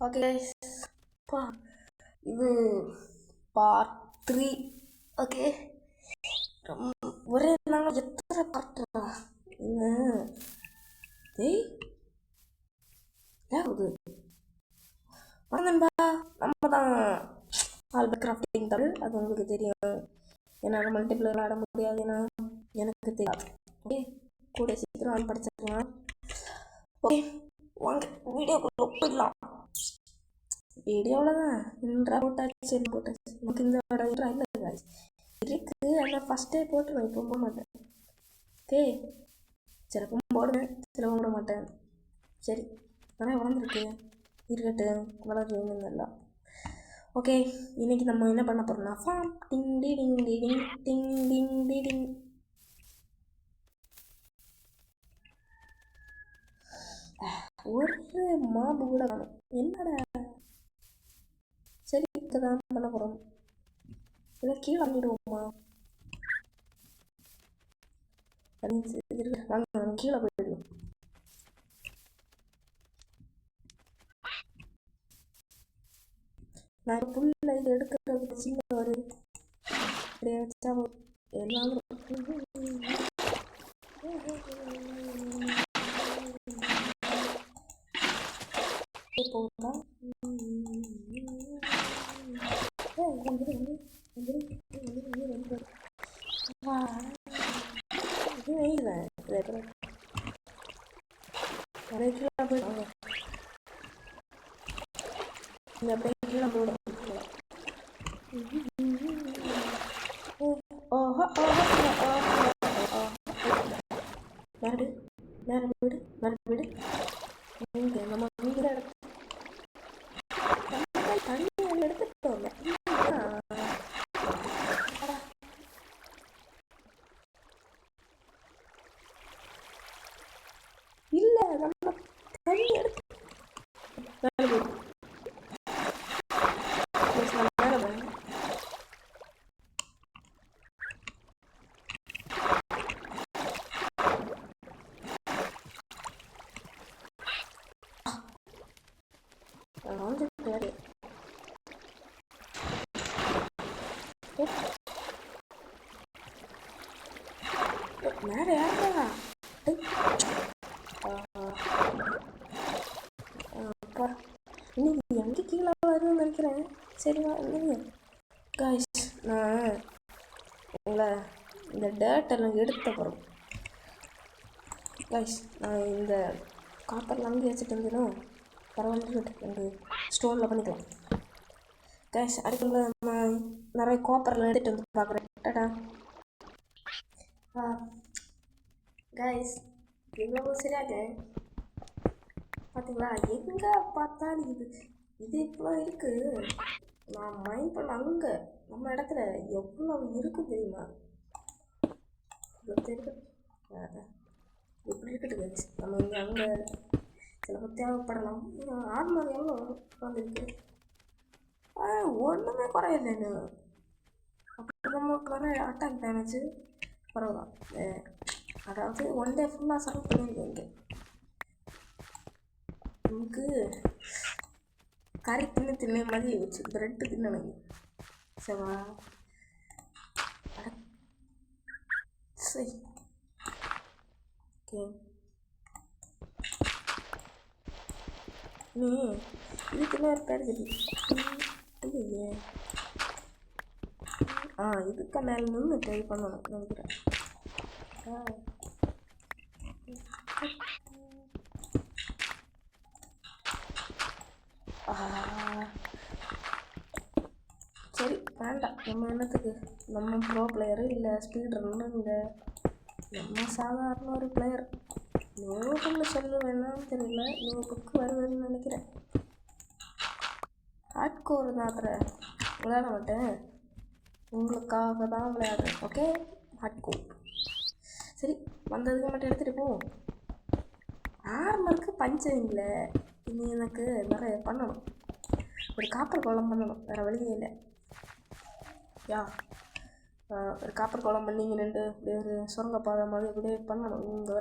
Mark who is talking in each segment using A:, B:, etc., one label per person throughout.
A: Okay guys, பா இது part 3. Okay, ஒரே நாள் எத்தனை பார்ட்டா இன்னும்? டேய் யாவது வணங்கன்பா, நம்ம தான் ஆல்பர்ட் கிராஃப்டிங் தமிழ். அது உங்களுக்கு தெரியும். என்னால் மல்டிபிள் விளாட முடியாது, ஏன்னா எனக்கு தெரியாது. ஓகே, கூட சீக்கிரம் ஆள் படிச்சிருக்கலாம். ஓகே வாங்க வீடியோக்குள்ள போயிடலாம். வீடியோவில் தான் இன்ட்ரா போட்டாச்சு நமக்கு இந்த இன்ட்ரா இல்லை guys. இருக்குது, ஆனால் ஃபஸ்ட்டே போட்டுருவேன், இப்போ போட மாட்டேன். ஓகே, சிலப்போ போடுவேன், சிலப்போ போட மாட்டேன். சரி, நிறைய வளர்ந்துருக்கு, இருக்கட்டும், வளருங்க எல்லாம். ஓகே, இன்னைக்கு நம்ம என்ன பண்ண போகிறோம்னா ஃபார்ம் டிங் டி டிங் டி டிங் டிங் டிங் டி டிங். ஒரு மாபு கூட காணும், என்னடா. சரி, இதை தான் பண்ண போகிறோம். இல்லை கீழே வாங்கிடுவோமா? வாங்க கீழே போயிடுவோம். நான் புல்ல இது எடுக்கிறதுக்கு சின்ன ஒரு அப்படியே வச்சா எல்லாரும் போகுதா? இல்ல நம்ம தண்ணி எடுத்து மேலே யாரா அப்பா, இன்னைக்கு எங்கே கீழே வருதுன்னு நினைக்கிறேன். சரிவா இல்லைங்க காய்ஸ், நான் உங்களை இந்த டேட்டெல்லாம் எடுத்த போகிறோம் காய்ஸ். நான் இந்த காப்பர்லாம் அங்கே வச்சுட்டு இருந்தேனும் பரவாயில்ல, எனக்கு ஸ்டோனில் பண்ணிக்கலாம் காய்ஸ். அதுக்குள்ள நான் நிறைய காப்பர்லாம் எடுத்துகிட்டு வந்து பார்க்குறேன். டாடா காய்ஸ், எவ்வளோ சரியாக பார்த்தீங்களா? எங்கே பார்த்தாலும் இது இவ்வளோ இருக்குது. நான் மைண்ட் பண்ண அங்கே நம்ம இடத்துல எவ்வளோ இருக்கும் தெரியுமா? எப்படி இருக்கட்டும் guys, நம்ம இங்கே அங்கே சிலப்போ தேவைப்படலாம். ஆர்மர் எவ்வளோ வந்துருக்கு, ஒன்றுமே குறையில்லைன்னு. அப்படி நம்மளுக்கு வர அட்டாக் டேமேஜ் பரவாயில்ல. அதாவது ஒன் டே ஃபுல்லாக சர்வ் பண்ணியிருக்கேன். நமக்கு கறி தின்னு மதிய வச்சு ப்ரெட்டு தின்னணுங்க. சரிவா? சரி, ஓகே. நீ இதுக்கு ஒரு பேர் இல்லையே. இதுக்கு மேலே நின்று ட்ரை பண்ணணும் நினைக்கிறேன். சரி வேண்டாம், நம்ம என்னத்துக்கு, நம்ம ப்ரோ பிளேயரு இல்லை ஸ்பீட் ரன்னு இல்லை, நம்ம சாதாரண ஒரு பிளேயர். நோக்குன்னு சொல்ல வேணாம்னு தெரியல, நோக்குக்கு வருவேன்னு நினைக்கிறேன். ஹார்ட் கோர் தான் விளையாட மாட்டேன், உங்களுக்காக தான் விளையாடுறேன். Okay, hard core. சரி, வந்ததுக்கு மட்டும் எடுத்துகிட்டு போவோம். ஆர்மருக்கு பஞ்சம் இல்லை. இனி எனக்கு நிறைய பண்ணணும், ஒரு காப்பர் கோலம் பண்ணணும், வேறு வழியே இல்லை. ஒரு காப்பர் கோலம் பண்ணி இங்கே ரெண்டு இப்படியே ஒரு சுரங்கப்பாதை மாதிரி இப்படியே பண்ணணும். இங்கே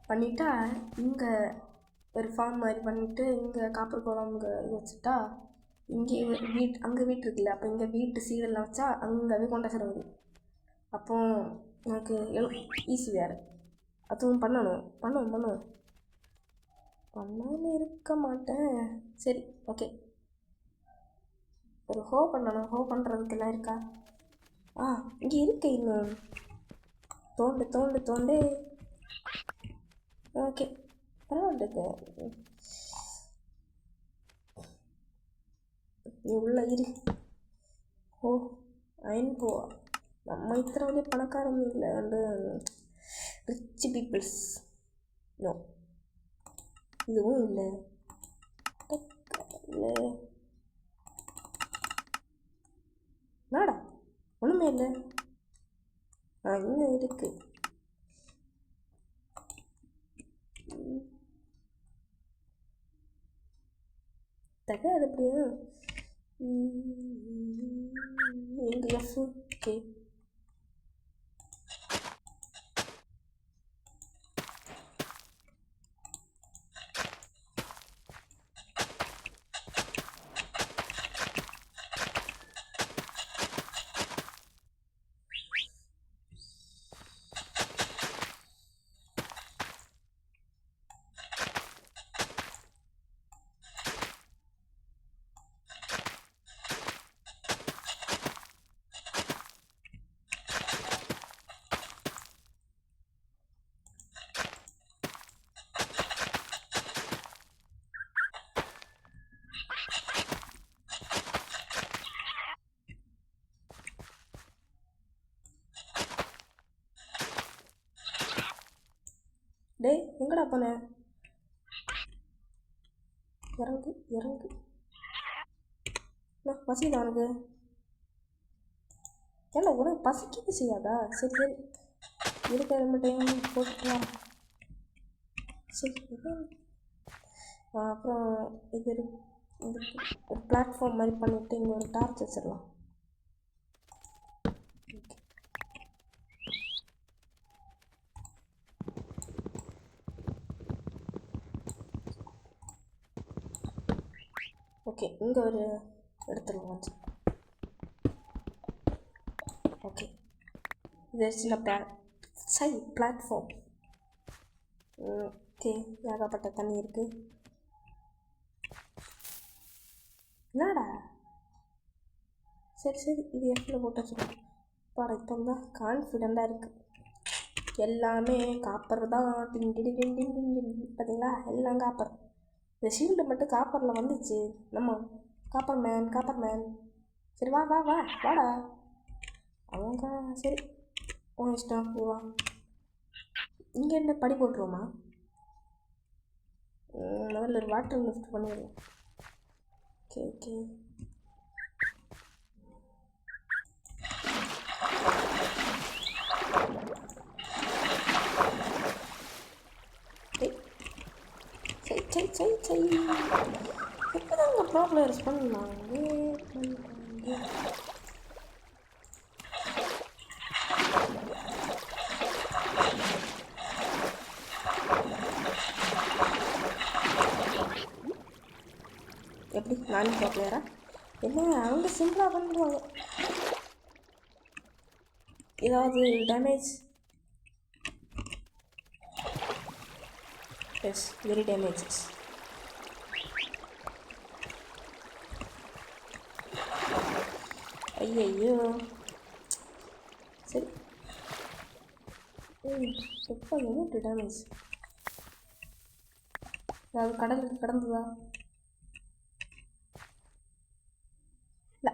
A: பண்ணிட்டா இங்கே ஒரு ஃபார்ம் மாதிரி பண்ணிவிட்டு இங்கே காப்பர் குளம் இங்கே இது வச்சுட்டா இங்கே அங்கே வீட்டு இருக்குல்ல, அப்போ இங்கே வீட்டு சீடெல்லாம் வச்சா அங்கே கொண்ட வருது. அப்போ எனக்கு ஈஸி வேறு. அதுவும் பண்ணணும் பண்ணாமல் இருக்க மாட்டேன். சரி ஓகே, ஒரு ஹோ பண்ணணும். ஹோ பண்ணுறதுக்கெல்லாம் இருக்கா? இங்கே இருக்கு. இன்னும் தோண்டு. ஓகே பரவாயில்ல. நீ உள்ள இரு. அயன் போவா. நம்ம இத்தனை வழி பணக்காரங்க இல்லை, வந்து ரிச் பீப்புள்ஸ். நோ, இதுவும் இல்லை. நாடா ஒன்றுமே இல்லை. இன்னும் இருக்கு. தகாது அப்படியா? எங்க எஃப். ஓகே, டேய் எங்கடா போன? இறங்கு. பசிதா உனக்கு? ஏன்னா உனக்கு பசிக்க செய்யாதா? சரி இருக்கிற மட்டும் போட்டுக்கலாம். சரி அப்புறம் இது ஒரு பிளாட்ஃபார்ம் மாதிரி பண்ணிவிட்டு இங்கே ஒரு டார்ச் வச்சிடலாம். ஓகே, இங்கே ஒரு எடுத்துருவோம். ஓகே, இது சின்ன பிளாட்ஃபார்ம். ஓகே, ஏகப்பட்ட தண்ணி இருக்குது. என்னடா? சரி இது எஃப்ல போட்டு வச்சுருக்கோம். பாடா இப்போ தான் கான்ஃபிடெண்ட்டாக இருக்குது. எல்லாமே காப்பர் தான். பார்த்தீங்களா, எல்லாம் காப்பர். இந்த ஷீல்டு மட்டும் காப்பரில் வந்துச்சு. நம்ம காப்பர் மேன். சரி வாடா அவங்க. சரி உன் இஷ்டம், வா. இங்கே என்ன படி போட்டுருவோமா? முதல்ல ஒரு வாட்டர் லிஃப்ட் பண்ணிடுவோம். ஓகே எப்போதாங்க ப்ராப்ளம் ரெஸ்பாண்ட் பண்ணாங்க. எப்படி நானும் ப்ராப்ளரா? என்ன அவங்க சிம்பிளாக பண்ணிடுவாங்க. ஏதாவது டேமேஜ்? S, very damages. ஐயோ சரி. எப்போ எவ்வளோ டேமேஜ்? அதாவது கடலுக்கு கடந்ததா? இல்லை,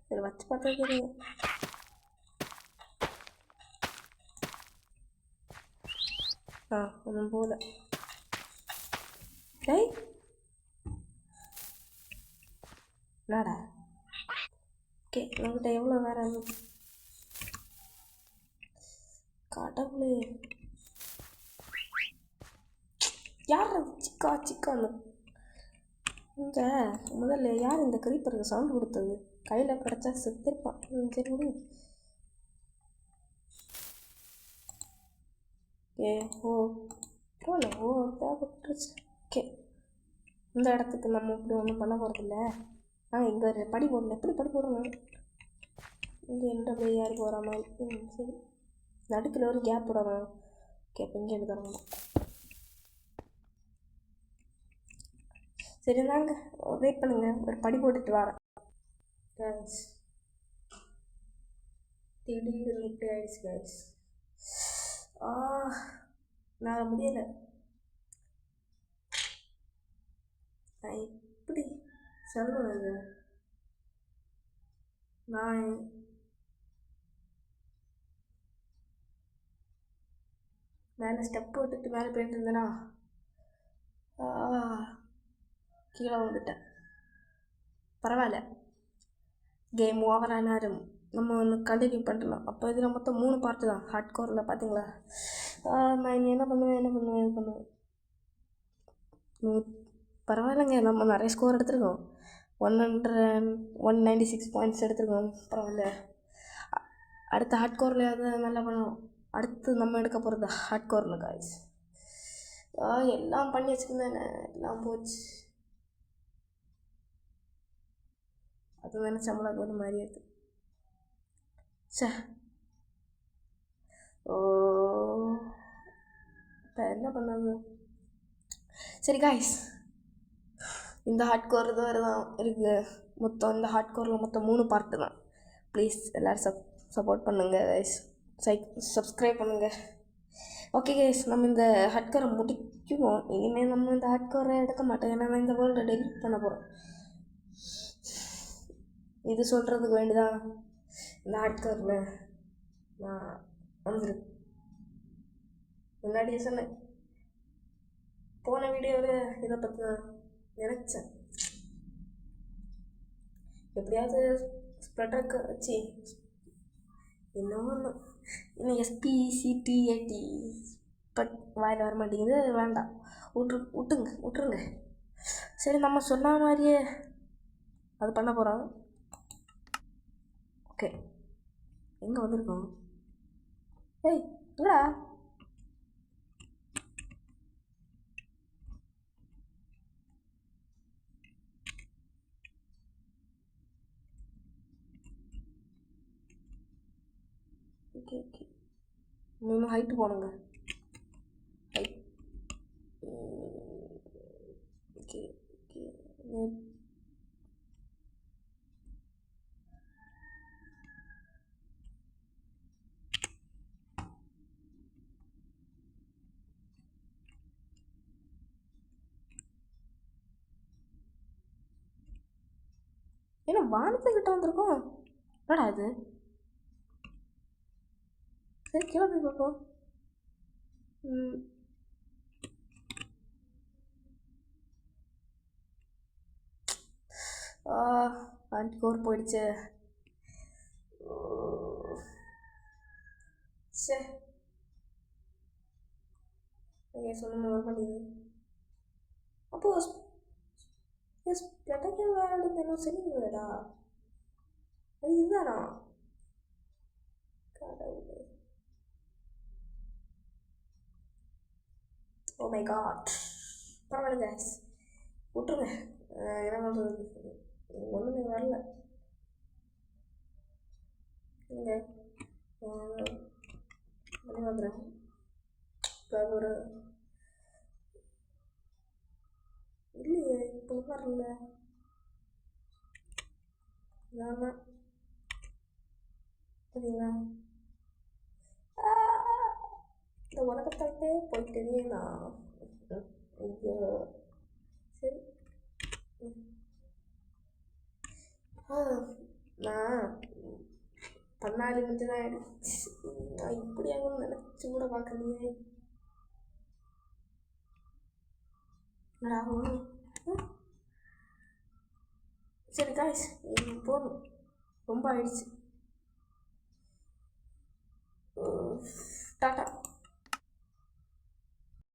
A: சரி வச்சு பார்த்தா தெரியும். ஒன்றும் போல. டேய் நாடா. ஓகே, உங்கள்கிட்ட எவ்வளோ வேறு கடவுளே. யார் சிக்கான்னு இங்கே முதல்ல யார் இந்த கிரீப்பருக்கு சவுண்ட் கொடுத்தது? கையில் கிடச்சா செத்துருப்பான். சரி விடு. ஓகே, இந்த இடத்துக்கு நம்ம இப்படி ஒன்றும் பண்ண போகிறதில்ல. இங்கே ஒரு படி போடணும். எப்படி படி போடணும்? இங்கே எந்த அப்படியே யாரு போகிற மாதிரி. சரி, நடுக்கில் ஒரு கேப் விடணும். ஓகே, அப்போ இங்கே எப்படி தரணும்? சரி, நாங்க வெயிட் பண்ணுங்க, ஒரு படி போட்டுட்டு வரேன். திடீர்னு இப்படி ஆயிடுச்சு கைஸ். நான் முடியலை. நான் எப்படி சொல்லுவேங்க? நான் மேலே ஸ்டெப் போட்டுட்டு மேலே போயிட்டு இருந்தேனா கீழே வந்துட்டேன். பரவாயில்ல, கேம் ஓவர் ஆனாலும் நம்ம ஒன்று கண்டினியூ பண்ணலாம். அப்போ இதில் மொத்தம் 3 பார்ட்டு தான் ஹார்ட் கோரில், பார்த்தீங்களா? நான் இனி என்ன பண்ணுவேன். பரவாயில்லைங்க, நம்ம நிறைய ஸ்கோர் எடுத்துருக்கோம். 196 பாயிண்ட்ஸ் எடுத்துருக்கோம். பரவாயில்ல. அடுத்த ஹார்ட் கோரில் நல்லா பண்ணுவோம். அடுத்து நம்ம எடுக்க போகிறது ஹார்ட் கோரில் காய்ஸ். எல்லாம் பண்ணி வச்சுருந்தேன், எல்லாம் போச்சு. அது நினச்ச நம்மளுக்கு ஒரு மாதிரி இருக்குது. இப்போ என்ன பண்ணது? சரி காய்ஸ், இந்த ஹார்ட் கோர் தான் இருக்குது. மொத்தம் இந்த ஹார்ட் கோரில் மொத்தம் 3 பார்ட்டு தான். ப்ளீஸ் எல்லோரும் சப்போர்ட் பண்ணுங்கள் கைஸ், சப்ஸ்கிரைப் பண்ணுங்கள். ஓகே கைஸ், நம்ம இந்த ஹார்ட் கோரை முடிக்குவோம். இனிமேல் நம்ம இந்த ஹார்ட் கோரை எடுக்க மாட்டோம், ஏன்னா நான் இந்த வேர்ல்டை டெலிட் பண்ண போகிறோம். இது சொல்கிறதுக்கு வேண்டிதான் இந்த ஹார்ட் கோரில் நான் வந்துருக்கு. முன்னாடியே சொன்னேன், போன வீடியோவில் இதை பற்றி நான் நினச்சேன். எப்படியாவது ஸ்ப்ளட்டருக்கு வச்சு இன்னும் SPCTAT பட் வாயில் வர மாட்டேங்குது. வேண்டாம், விட்டுருங்க. சரி, நம்ம சொன்ன மாதிரியே அது பண்ண போகிறோம். ஓகே, எங்கே வந்திருக்கோம்? ஏய், எங்கடா? ஓகே, இன்னும் ஹைட்டு போகணுங்க. ஓகே, ஏன்னா வானத்துக்கிட்ட வந்திருக்கோம். என்னடா இது? சரி, கீழே போய் பார்ப்போம். ஹார்ட் கோர் போயிடுச்சு. சரி, சொல்லுங்க, வர மாட்டேங்குது. அப்போ ஸ்ப்ளட்டர் விளையாடுறது சரிங்களா? அது இதுதானா? கடவுளே, ஓ மை காட். பரவாயில்ல கைஸ், விட்டுருங்க. என்ன பண்ணுறது, ஒன்றுமே வரல. இங்கே பண்ணி பார்க்குறேன். இப்போ ஒரு இல்லையே, இப்போ வரல. ஆமாம், சரிங்களா? இந்த உலகத்தாட்டே போயிட்டே நான். ஐயோ, சரி. நான் 14 நிமிஷம் தான் ஆயிடுச்சு. நான் இப்படி ஆகும் நினச்சி கூட பார்க்கலையே. சரி காய்ஸ், போதும், ரொம்ப ஆயிடுச்சு. டாட்டா.